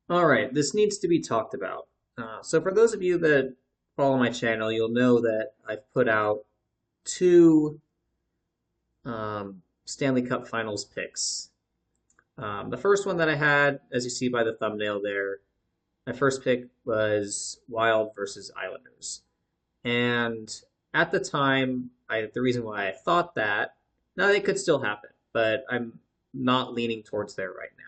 All right, this needs to be talked about. So for those of you that follow my channel, you'll know that I've put out two Stanley Cup Finals picks. The first one that I had, as you see by the thumbnail there, my first pick was Wild versus Islanders. And at the time, the reason why I thought that, now they could still happen, but I'm not leaning towards there right now.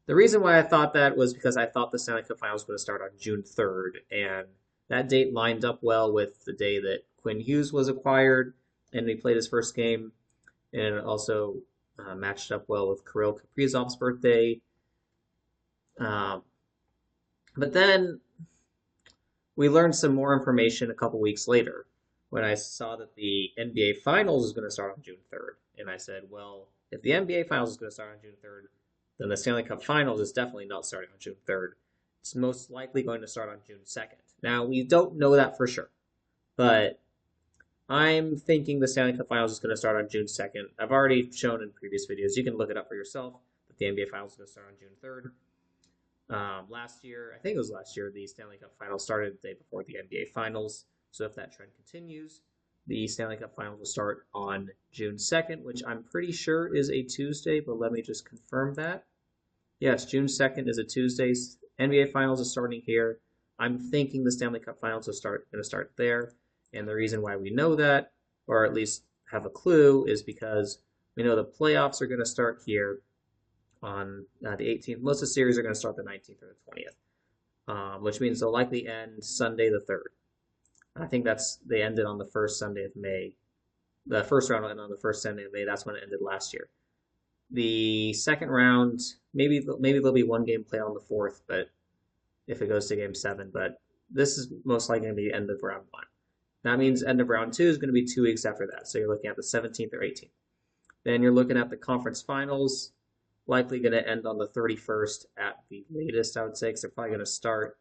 The reason why I thought that was because I thought the Stanley Cup Finals was going to start on June 3rd, and that date lined up well with the day that Quinn Hughes was acquired, and he played his first game, and it also matched up well with Kirill Kaprizov's birthday. Um, but then we learned some more information a couple weeks later when I saw that the NBA Finals is going to start on June 3rd. And I said, well, if the NBA Finals is going to start on June 3rd, then the Stanley Cup Finals is definitely not starting on June 3rd. It's most likely going to start on June 2nd. Now, we don't know that for sure, but I'm thinking the Stanley Cup Finals is going to start on June 2nd. I've already shown in previous videos, you can look it up for yourself, that the NBA Finals is going to start on June 3rd. Last year, I think it was last year, the Stanley Cup Finals started the day before the NBA Finals. So if that trend continues, the Stanley Cup Finals will start on June 2nd, which I'm pretty sure is a Tuesday, but let me just confirm that. Yes, June 2nd is a Tuesday. NBA Finals is starting here. I'm thinking the Stanley Cup Finals are going to start there. And the reason why we know that, or at least have a clue, is because we know the playoffs are going to start here on the 18th. Most of the series are going to start the 19th or the 20th, which means they'll likely end Sunday the 3rd. I think they ended on the first Sunday of May. The first round ended on the first Sunday of May. That's when it ended last year. The second round, maybe there'll be one game played on the 4th, but if it goes to game 7, but this is most likely going to be end of round 1. That means end of round 2 is going to be 2 weeks after that. So you're looking at the 17th or 18th. Then you're looking at the conference finals, likely going to end on the 31st at the latest, I would say, because they're probably going to start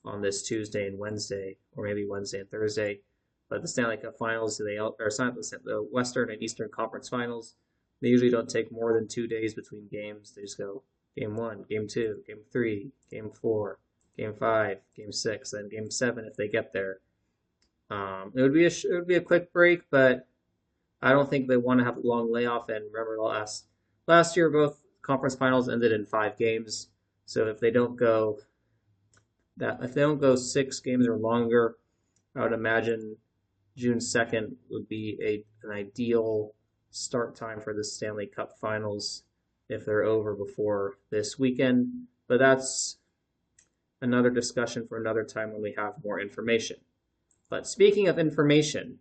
on this Tuesday and Wednesday, or maybe Wednesday and Thursday. But the Stanley Cup Finals, the Western and Eastern Conference Finals, they usually don't take more than 2 days between games. They just go game 1, game 2, game 3, game 4, game 5, game 6, then game 7 if they get there. It would be a quick break, but I don't think they want to have a long layoff. And remember, last year both conference finals ended in 5 games. So if they don't go 6 games or longer, I would imagine June 2nd would be an ideal start time for the Stanley Cup Finals if they're over before this weekend. But that's another discussion for another time when we have more information. But speaking of information,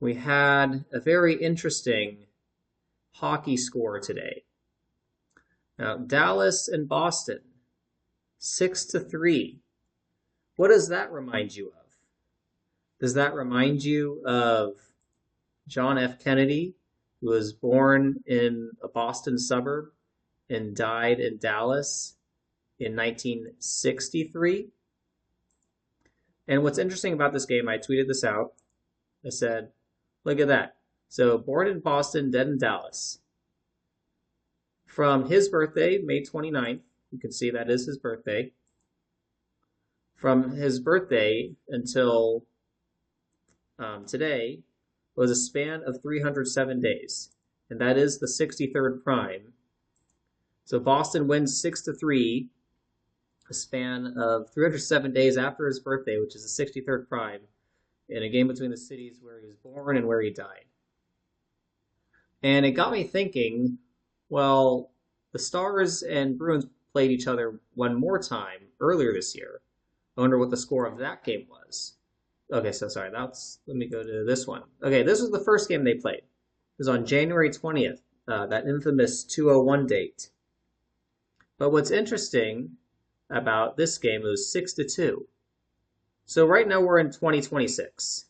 we had a very interesting hockey score today. Now, Dallas and Boston, 6-3. What does that remind you of? Does that remind you of John F. Kennedy, who was born in a Boston suburb and died in Dallas in 1963? And what's interesting about this game, I tweeted this out. I said, look at that. So born in Boston, dead in Dallas. From his birthday, May 29th, you can see that is his birthday. From his birthday until today was a span of 307 days. And that is the 63rd prime. So Boston wins 6-3, a span of 307 days after his birthday, which is the 63rd prime, in a game between the cities where he was born and where he died. And it got me thinking, well, the Stars and Bruins played each other one more time earlier this year. I wonder what the score of that game was. Okay, so sorry, let me go to this one. Okay, this was the first game they played. It was on January 20th, that infamous 201 date. But what's interesting about this game, it was 6-2. So right now we're in 2026.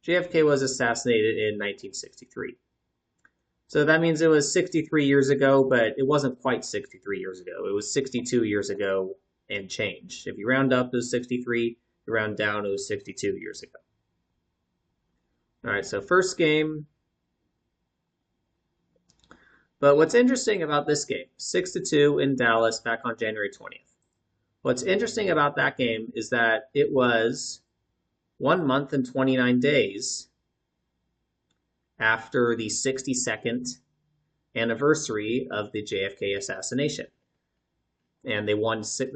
JFK was assassinated in 1963. So that means it was 63 years ago, but it wasn't quite 63 years ago. It was 62 years ago and change. If you round up, it was 63. If you round down, it was 62 years ago. All right, so first game, But what's interesting about this game, 6-2 in Dallas back on January 20th. What's interesting about that game is that it was 1 month and 29 days after the 62nd anniversary of the JFK assassination. And the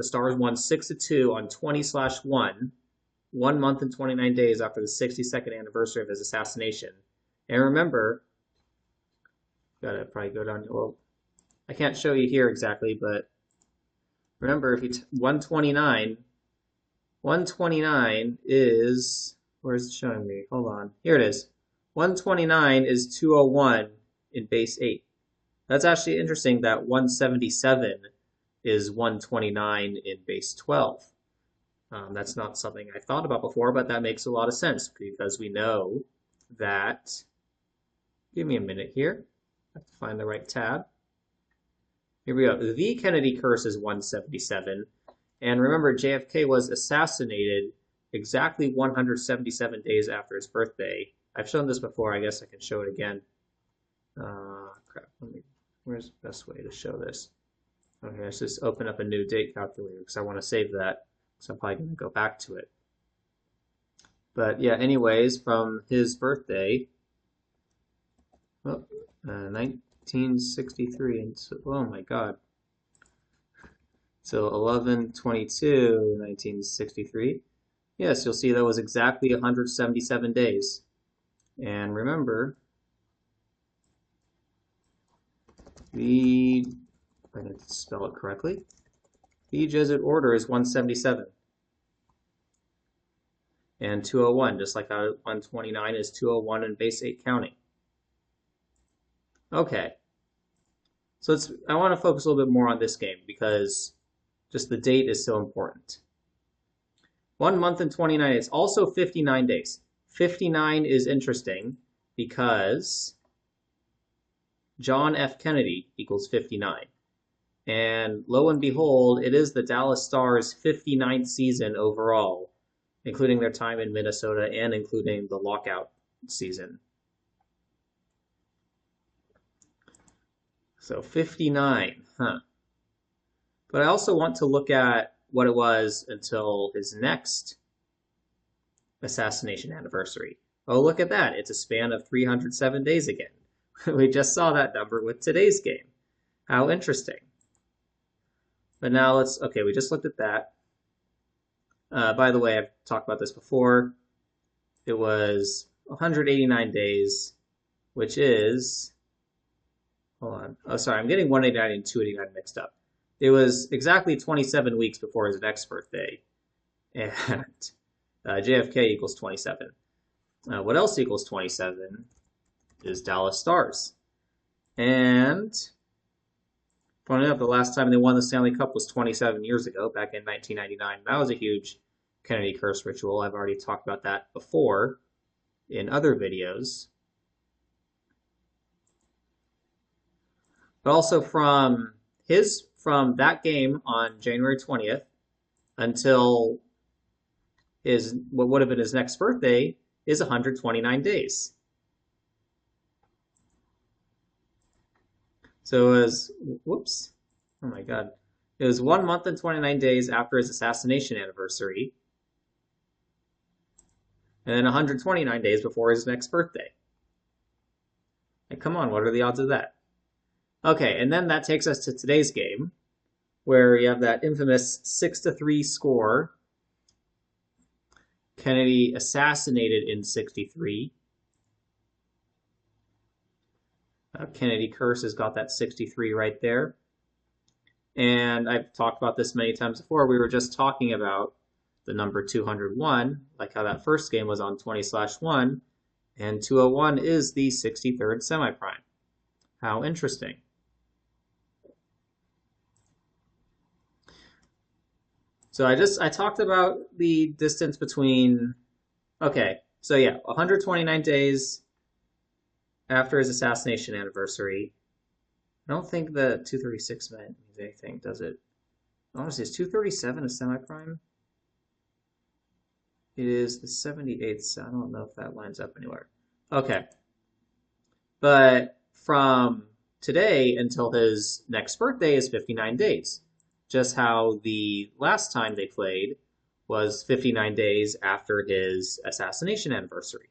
Stars won 6-2 on 20/1, 1 month and 29 days after the 62nd anniversary of his assassination. And remember, gotta probably go down, well, I can't show you here exactly, but remember, if you 129 is, where's it showing me? Hold on. Here it is. 129 is 201 in base 8. That's actually interesting that 177 is 129 in base 12. That's not something I thought about before, but that makes a lot of sense because we know that, give me a minute here. I have to find the right tab. Here we go. The Kennedy curse is 177. And remember, JFK was assassinated exactly 177 days after his birthday. I've shown this before. I guess I can show it again. Crap. Where's the best way to show this? Okay, let's just open up a new date calculator because I want to save that. So I'm probably going to go back to it. But yeah, anyways, from his birthday, 1963, and so, oh my God. So 11/22, 1963. Yes, you'll see that was exactly 177 days. And remember, I need to spell it correctly. The Jesuit order is 177 and 201, just like how 129 is 201 in base 8 counting. Okay, so I want to focus a little bit more on this game because just the date is so important. 1 month and 29 days, also 59 days. 59 is interesting because John F. Kennedy equals 59. And lo and behold, it is the Dallas Stars' 59th season overall, including their time in Minnesota and including the lockout season. So 59, huh? But I also want to look at what it was until his next assassination anniversary. Oh, look at that. It's a span of 307 days again. We just saw that number with today's game. How interesting. But now okay, we just looked at that. By the way, I've talked about this before. It was 189 days, which is, hold on. Oh, sorry, I'm getting 189 and 289 mixed up. It was exactly 27 weeks before his next birthday. And JFK equals 27. What else equals 27 is Dallas Stars. And funny enough, the last time they won the Stanley Cup was 27 years ago, back in 1999. That was a huge Kennedy curse ritual. I've already talked about that before in other videos. But also from that game on January 20th until what would have been his next birthday is 129 days. So it was, whoops, oh my God. It was 1 month and 29 days after his assassination anniversary, and then 129 days before his next birthday. Like, come on, what are the odds of that? Okay, and then that takes us to today's game, where you have that infamous 6-3 score. Kennedy assassinated in 63. Kennedy curse has got that 63 right there. And I've talked about this many times before. We were just talking about the number 201, like how that first game was on 20/1, and 201 is the 63rd semi-prime. How interesting. So I talked about the distance between, okay, so yeah, 129 days after his assassination anniversary. I don't think the 236 means anything, does it? Honestly, is 237 a semi-prime? It is the 78th, so I don't know if that lines up anywhere. Okay. But from today until his next birthday is 59 days. Just how the last time they played was 59 days after his assassination anniversary.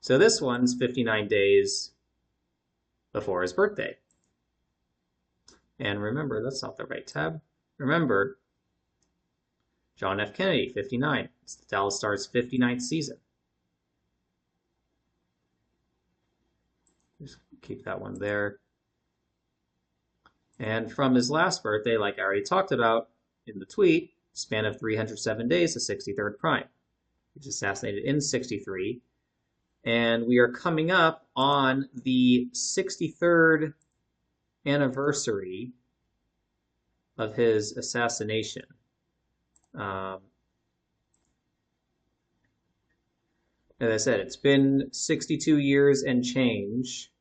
So this one's 59 days before his birthday. And remember, that's not the right tab. Remember, John F. Kennedy, 59. It's the Dallas Stars' 59th season. Just keep that one there. And from his last birthday, like I already talked about in the tweet, span of 307 days to 63rd prime. He was assassinated in 63. And we are coming up on the 63rd anniversary of his assassination. As I said, it's been 62 years and change.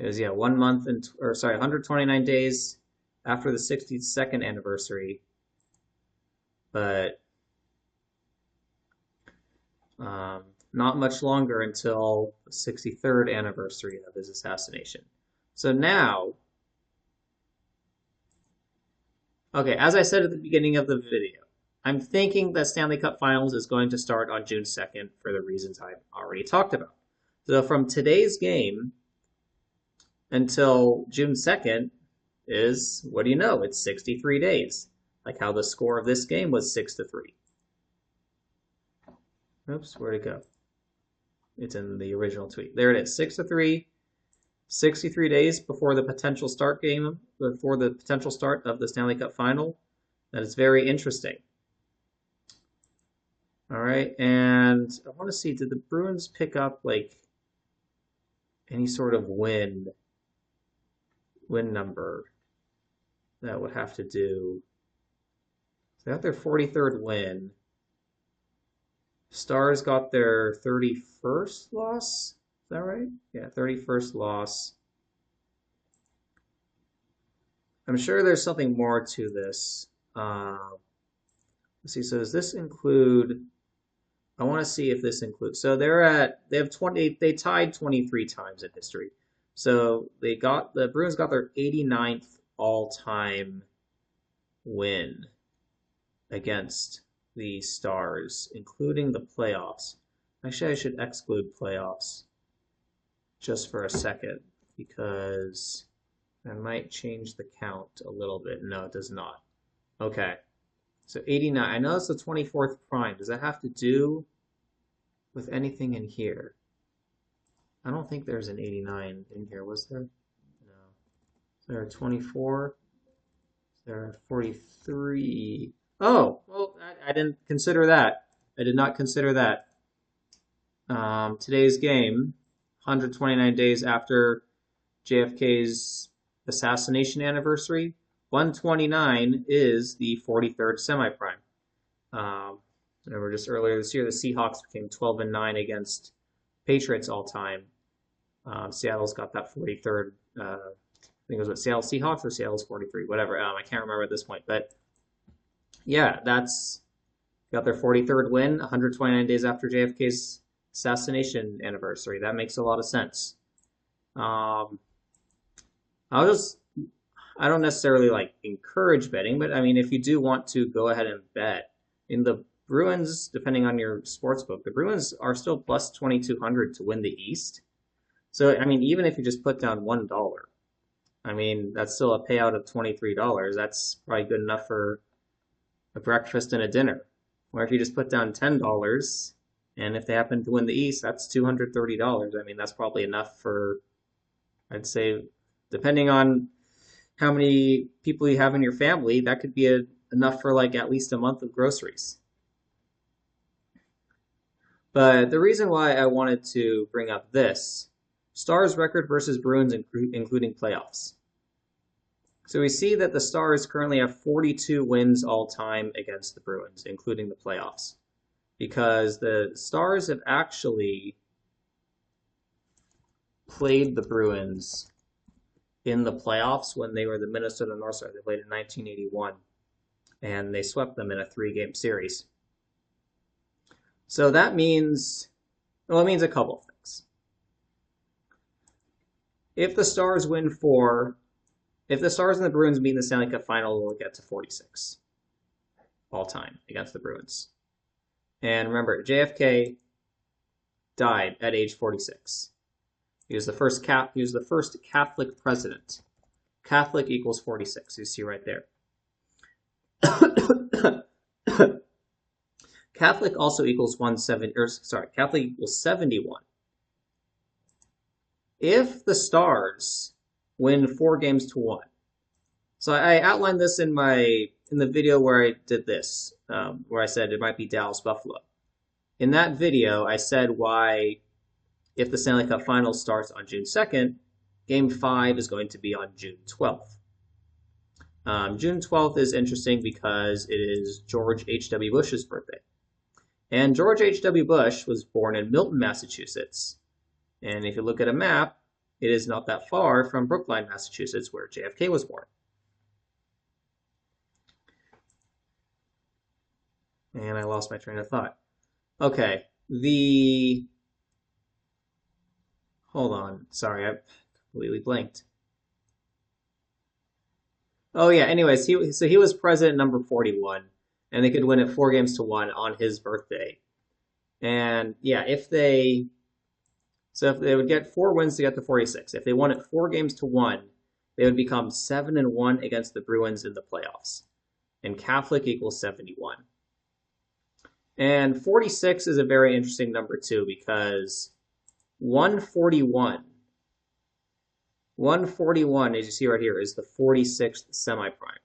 It was 1 month and 129 days after the 62nd anniversary, but not much longer until the 63rd anniversary of his assassination. So now, okay, as I said at the beginning of the video, I'm thinking that Stanley Cup Finals is going to start on June 2nd for the reasons I've already talked about. So from today's game until June 2nd is, what do you know, it's 63 days. Like how the score of this game was 6-3. Oops, where'd it go? It's in the original tweet. There it is, 6-3, 63 days before the potential start of the Stanley Cup Final. That is very interesting. All right, and I want to see, did the Bruins pick up like any sort of win number that would have to do? So they got their 43rd win. Stars got their 31st loss. Is that right? Yeah, 31st loss. I'm sure there's something more to this. Let's see. So does this include? I want to see if this includes. So they tied 23 times in history. So the Bruins got their 89th all-time win against the Stars, including the playoffs. Actually, I should exclude playoffs just for a second because I might change the count a little bit. No, it does not. Okay. So 89. I know it's the 24th prime. Does that have to do with anything in here? I don't think there's an 89 in here, was there? No. Is there a 24? Is there a 43? Oh, well, I didn't consider that. I did not consider that. Today's game, 129 days after JFK's assassination anniversary, 129 is the 43rd semi-prime. Remember, just earlier this year, the Seahawks became 12-9 against Patriots all time. Seattle's got that 43rd. I think it was Seattle Seahawks or Seattle's 43, whatever. I can't remember at this point, but yeah, that's got their 43rd win, 129 days after JFK's assassination anniversary. That makes a lot of sense. I don't necessarily like encourage betting, but I mean, if you do want to go ahead and bet in the Bruins, depending on your sports book, the Bruins are still plus 2,200 to win the East. So, I mean, even if you just put down $1, I mean, that's still a payout of $23. That's probably good enough for a breakfast and a dinner. Or if you just put down $10, and if they happen to win the East, that's $230. I mean, that's probably enough for, I'd say, depending on how many people you have in your family, that could be enough for like at least a month of groceries. But the reason why I wanted to bring up this, Stars record versus Bruins including playoffs. So we see that the Stars currently have 42 wins all time against the Bruins, including the playoffs. Because the Stars have actually played the Bruins in the playoffs when they were the Minnesota North Stars. They played in 1981, and they swept them in a 3-game series. So that means, well, it means a couple of things. If the Stars win four, if the Stars and the Bruins meet in the Stanley Cup final, they'll get to 46 all time against the Bruins. And remember, JFK died at age 46. He was the first Catholic president. Catholic equals 46. You see right there. Catholic also equals 170. Catholic equals 71. If the Stars win 4-1. So I outlined this in the video where I did this, where I said it might be Dallas Buffalo. In that video, I said why, if the Stanley Cup Finals starts on June 2nd, Game 5 is going to be on June 12th. June 12th is interesting because it is George H.W. Bush's birthday. And George H.W. Bush was born in Milton, Massachusetts. And if you look at a map, it is not that far from Brookline, Massachusetts, where JFK was born. And I lost my train of thought. Okay, hold on, sorry, I completely blanked. Oh yeah, anyways, he was president number 41, and they could win it 4-1 on his birthday. And yeah, if they would get 4 wins to get to 46. If they won it 4-1, they would become 7-1 against the Bruins in the playoffs. And Catholic equals 71. And 46 is a very interesting number too, because 141, as you see right here, is the 46th semi-prime.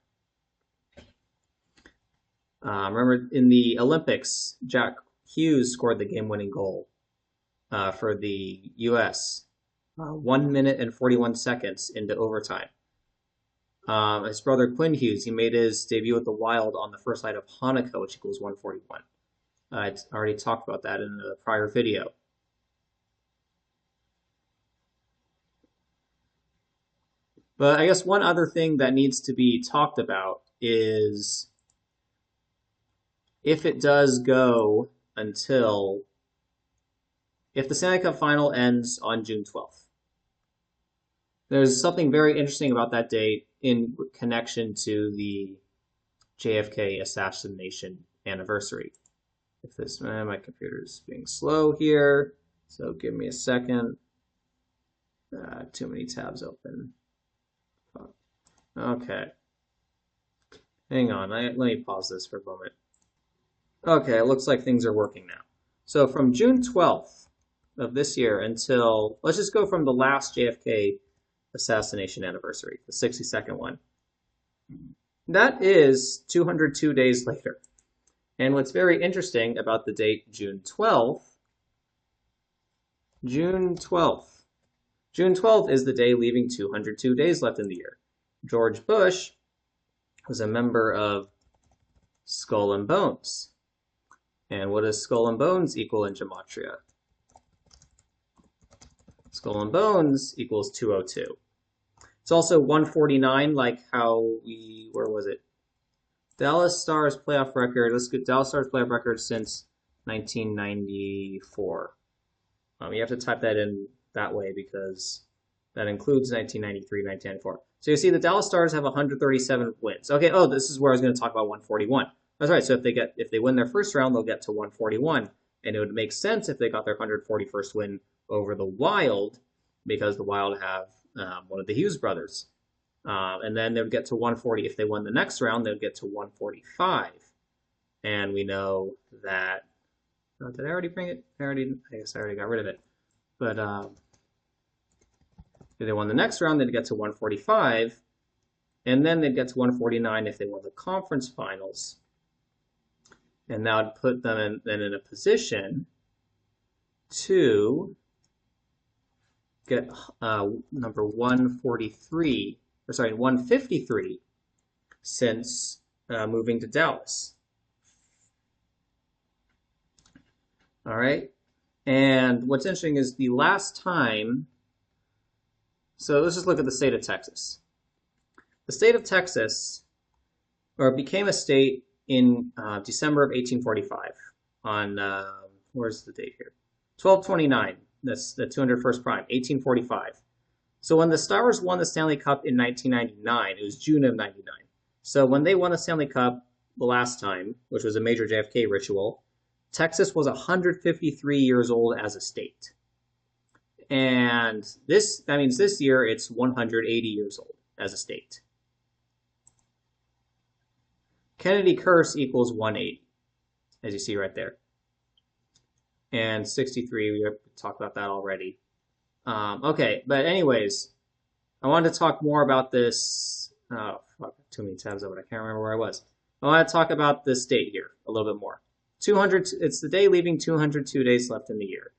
Remember, in the Olympics, Jack Hughes scored the game-winning goal for the U.S. 1 minute and 41 seconds into overtime. His brother Quinn Hughes, he made his debut with the Wild on the first night of Hanukkah, which equals 141. I already talked about that in the prior video. But I guess one other thing that needs to be talked about is if it does go until, if the Stanley Cup final ends on June 12th. There's something very interesting about that date in connection to the JFK assassination anniversary. If this, my computer's being slow here, so give me a second. Too many tabs open. Okay. Hang on, let me pause this for a moment. Okay, it looks like things are working now. So from June 12th of this year until, let's just go from the last JFK assassination anniversary, the 62nd one. That is 202 days later. And what's very interesting about the date June 12th is the day leaving 202 days left in the year. George Bush was a member of Skull and Bones. And what does Skull and Bones equal in gematria? Skull and Bones equals 202. It's also 149, like how where was it? Dallas Stars playoff record. Let's get Dallas Stars playoff record since 1994. You have to type that in that way because that includes 1993, 1994. So you see the Dallas Stars have 137 wins. Okay, this is where I was going to talk about 141. That's right. So if they win their first round, they'll get to 141. And it would make sense if they got their 141st win over the Wild, because the Wild have one of the Hughes brothers. And then they would get to 140. If they won the next round, they would get to 145. And we know that, did I already bring it? I guess I already got rid of it. But if they won the next round, they'd get to 145. And then they'd get to 149 if they won the conference finals. And that would put them in a position to get number 153 since moving to Dallas. All right. And what's interesting is the last time, so let's just look at the state of Texas. The state of Texas, became a state in December of 1845 on, where's the date here? 12/29, that's the 201st prime, 1845. So when the Stars won the Stanley Cup in 1999, it was June of 99. So when they won the Stanley Cup the last time, which was a major JFK ritual, Texas was 153 years old as a state. And that means this year it's 180 years old as a state. Kennedy curse equals 180, as you see right there. And 63, we talked about that already. Okay, but anyways, I wanted to talk more about this. Oh, fuck, too many tabs open. I can't remember where I was. I want to talk about this date here a little bit more. 200. It's the day leaving 202 days left in the year.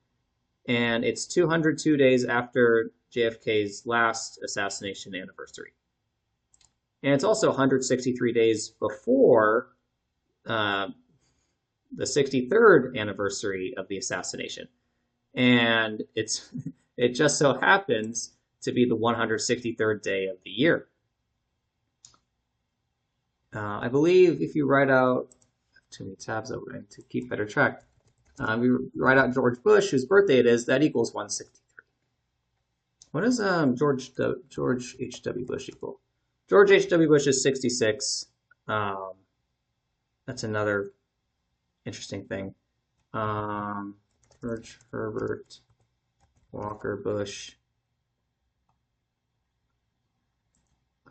And it's 202 days after JFK's last assassination anniversary. And it's also 163 days before the 63rd anniversary of the assassination. And it just so happens to be the 163rd day of the year. I believe if you write out, too many tabs open to keep better track. We write out George Bush, whose birthday it is, that equals 163. What does George H.W. Bush equal? George H.W. Bush is 66. That's another interesting thing. George Herbert Walker Bush.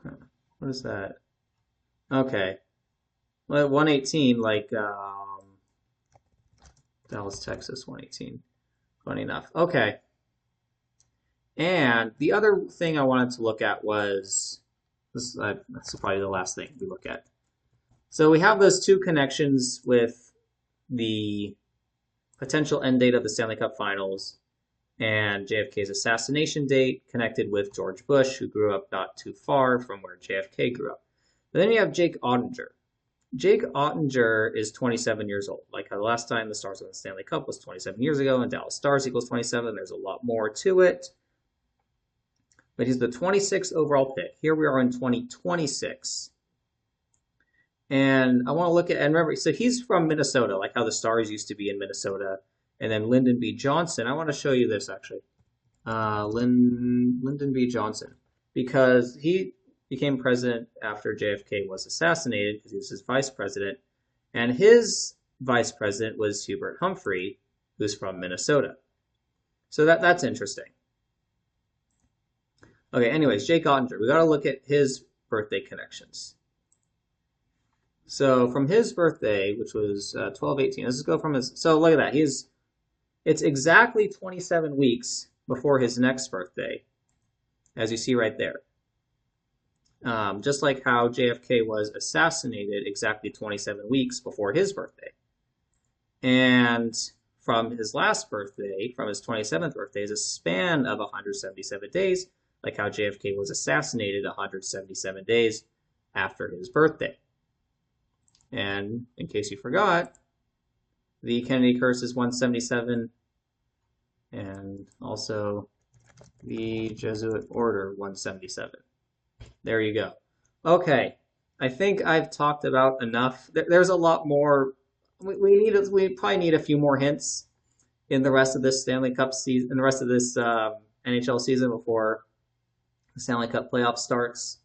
What is that? Okay. Well, 118, like Dallas, Texas, 118. Funny enough. Okay. And the other thing I wanted to look at was, that's probably the last thing we look at. So we have those two connections with the potential end date of the Stanley Cup Finals and JFK's assassination date connected with George Bush, who grew up not too far from where JFK grew up. But then you have Jake Ottinger. Jake Ottinger is 27 years old. Like how the last time the Stars won the Stanley Cup was 27 years ago, and Dallas Stars equals 27. There's a lot more to it. But he's the 26th overall pick. Here we are in 2026. And I want to look at, and remember, so he's from Minnesota, like how the Stars used to be in Minnesota. And then Lyndon B. Johnson. I want to show you this, actually. Lyndon B. Johnson. Because he became president after JFK was assassinated, because he was his vice president. And his vice president was Hubert Humphrey, who's from Minnesota. So that's interesting. Okay, anyways, Jake Ottinger. We got to look at his birthday connections. So from his birthday, which was 12/18, let's just go from his. So look at that. It's exactly 27 weeks before his next birthday, as you see right there. Just like how JFK was assassinated exactly 27 weeks before his birthday. And from his last birthday, from his 27th birthday, is a span of 177 days, like how JFK was assassinated 177 days after his birthday. And in case you forgot, the Kennedy curse is 177, and also the Jesuit order 177. There you go. Okay, I think I've talked about enough. There's a lot more. We probably need a few more hints in the rest of this Stanley Cup season, in the rest of this NHL season before the Stanley Cup playoff starts.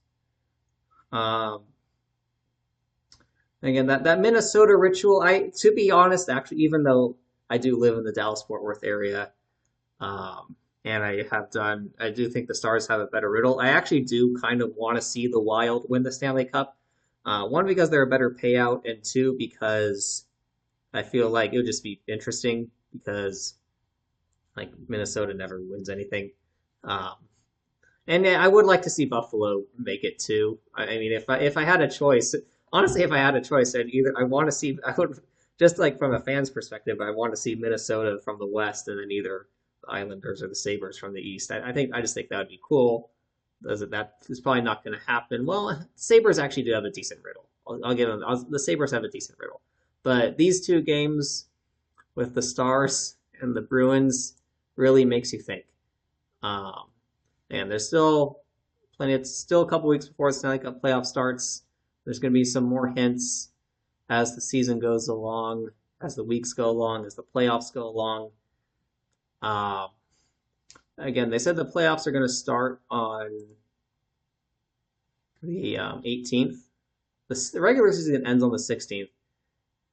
Again, that Minnesota ritual, to be honest, actually, even though I do live in the Dallas-Fort Worth area, and I do think the Stars have a better riddle. I actually do kind of want to see the Wild win the Stanley Cup. One, because they're a better payout, and two, because I feel like it would just be interesting because like Minnesota never wins anything. And I would like to see Buffalo make it too. I mean, if I had a choice, honestly, if I had a choice, I would just like from a fan's perspective, I want to see Minnesota from the West and then either the Islanders or the Sabres from the East. I just think that would be cool. That is probably not going to happen. Well, Sabres actually do have a decent riddle. I'll give them. The Sabres have a decent riddle, but these two games with the Stars and the Bruins really makes you think. And there's still plenty. It's still a couple weeks before the Stanley Cup playoff starts. There's going to be some more hints as the season goes along, as the weeks go along, as the playoffs go along. Again, they said the playoffs are going to start on the 18th. The regular season ends on the 16th.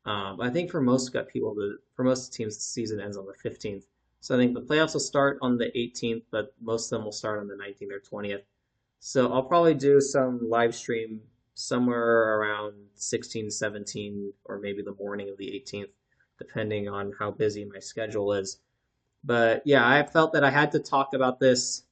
I think for most got people for most teams the season ends on the 15th. So I think the playoffs will start on the 18th, but most of them will start on the 19th or 20th. So I'll probably do some live stream somewhere around 16, 17, or maybe the morning of the 18th, depending on how busy my schedule is. But yeah, I felt that I had to talk about this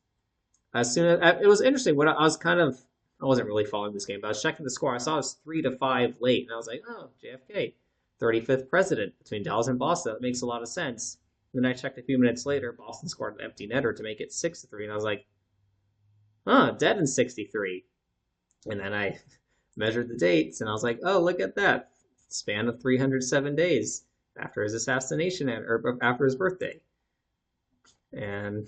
as soon as it was interesting. When I was kind of, I wasn't really following this game, but I was checking the score. I saw it was 3-5 late, and I was like, oh, JFK, 35th president between Dallas and Boston. That makes a lot of sense. And then I checked a few minutes later. Boston scored an empty netter to make it 6-3, and I was like, huh, dead in 63. And then I measured the dates, and I was like, oh, look at that, span of 307 days after his assassination or after his birthday. And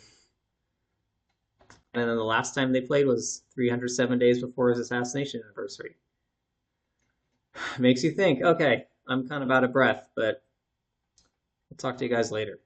then the last time they played was 307 days before his assassination anniversary. Makes you think, okay, I'm kind of out of breath, but I'll talk to you guys later.